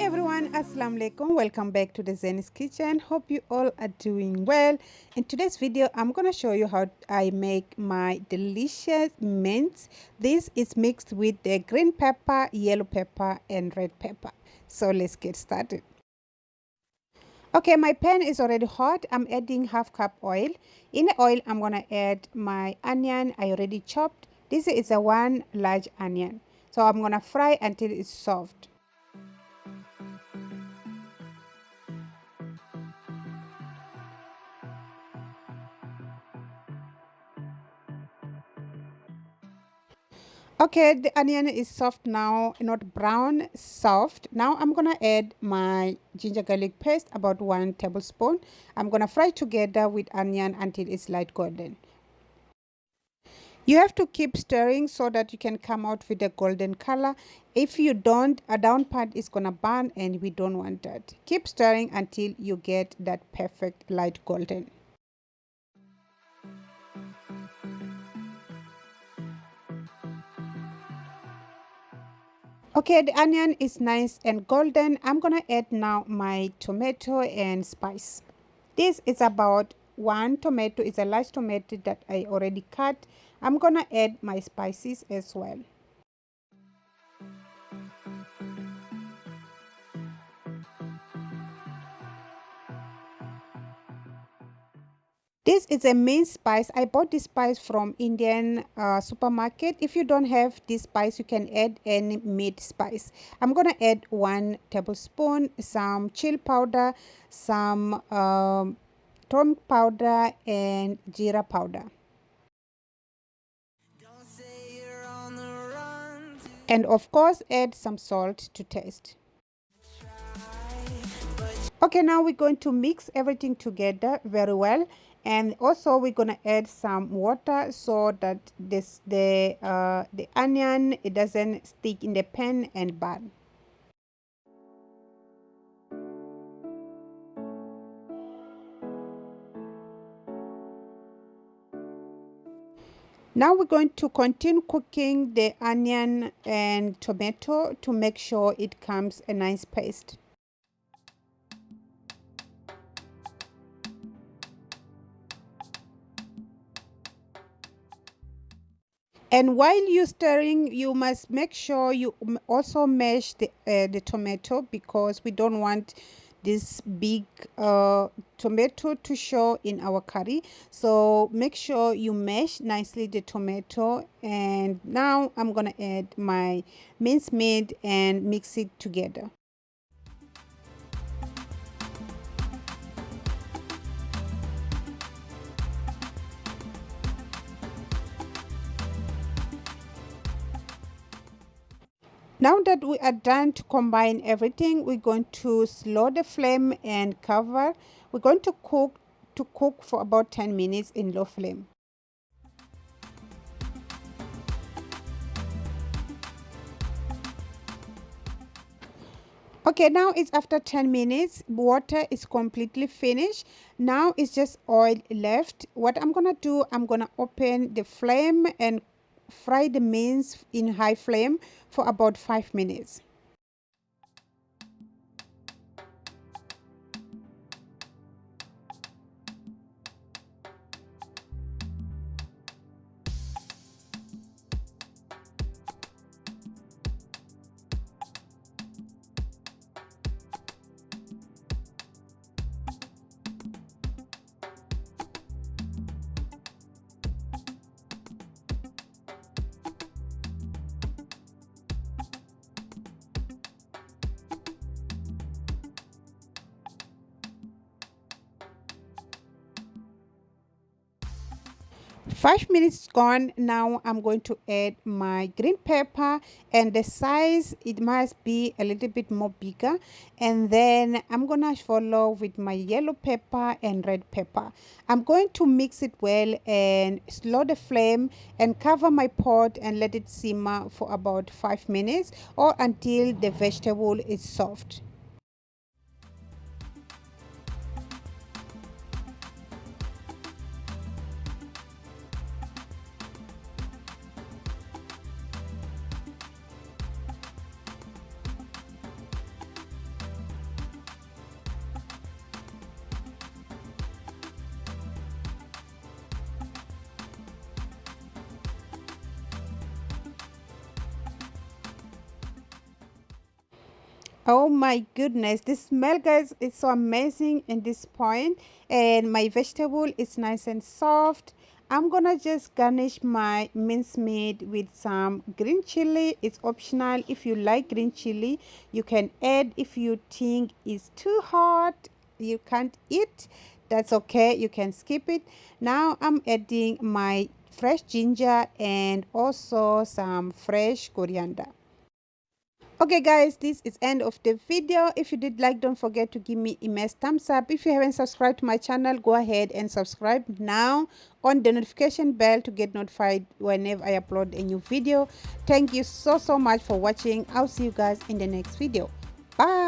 Everyone, Assalamu alaikum. Welcome back to the Zaini'S kitchen. Hope you all are doing well. In today's video, I'm going to show you how I make my delicious mince. This is mixed with the green pepper, yellow pepper and red pepper. So let's get started. Okay, my pan is already hot. I'm adding half cup oil. In the oil, I'm going to add my onion I already chopped. This is a one large onion. So I'm going to fry until it's soft. Okay, the onion is soft now, not brown, soft. Now I'm gonna add my ginger garlic paste, about 1 tablespoon. I'm gonna fry together with onion until it's light golden. You have to keep stirring so that you can come out with a golden color. If you don't, a down part is gonna burn and we don't want that. Keep stirring until you get that perfect light golden. Okay, the onion is nice and golden. I'm gonna add now my tomato and spice. This is about 1 tomato. It's a large tomato that I already cut. I'm gonna add my spices as well. This is a minced spice. I bought this spice from Indian supermarket. If you don't have this spice, you can add any meat spice. I'm gonna add 1 tablespoon, some chili powder, some turmeric powder and jeera powder. And of course, add some salt to taste. Okay, now we're going to mix everything together very well, and also we're going to add some water so that the onion, it doesn't stick in the pan and burn. Now we're going to continue cooking the onion and tomato to make sure it comes a nice paste. And while you're stirring, you must make sure you also mash the tomato, because we don't want this big tomato to show in our curry. So make sure you mash nicely the tomato. And now I'm gonna add my minced meat and mix it together. Now that we are done to combine everything, we're going to slow the flame and cover. We're going to cook for about 10 minutes in low flame. Okay, now it's after 10 minutes. Water is completely finished. Now it's just oil left. What I'm gonna do, I'm gonna open the flame and fry the mince in high flame for about 5 minutes. Five minutes gone. Now I'm going to add my green pepper, and the size, it must be a little bit more bigger. And then I'm gonna follow with my yellow pepper and red pepper. I'm going to mix it well and slow the flame and cover my pot and let it simmer for about 5 minutes or until the vegetable is soft. Oh my goodness, the smell, guys, is so amazing in this point. And my vegetable is nice and soft. I'm gonna just garnish my minced meat with some green chili. It's optional. If you like green chili, you can add. If you think it's too hot, you can't eat, that's okay. You can skip it. Now I'm adding my fresh ginger and also some fresh coriander. Okay guys, this is end of the video. If you did like, don't forget to give me a nice thumbs up. If you haven't subscribed to my channel, go ahead and subscribe now on the notification bell to get notified whenever I upload a new video. Thank you so much for watching. I'll see you guys in the next video. Bye.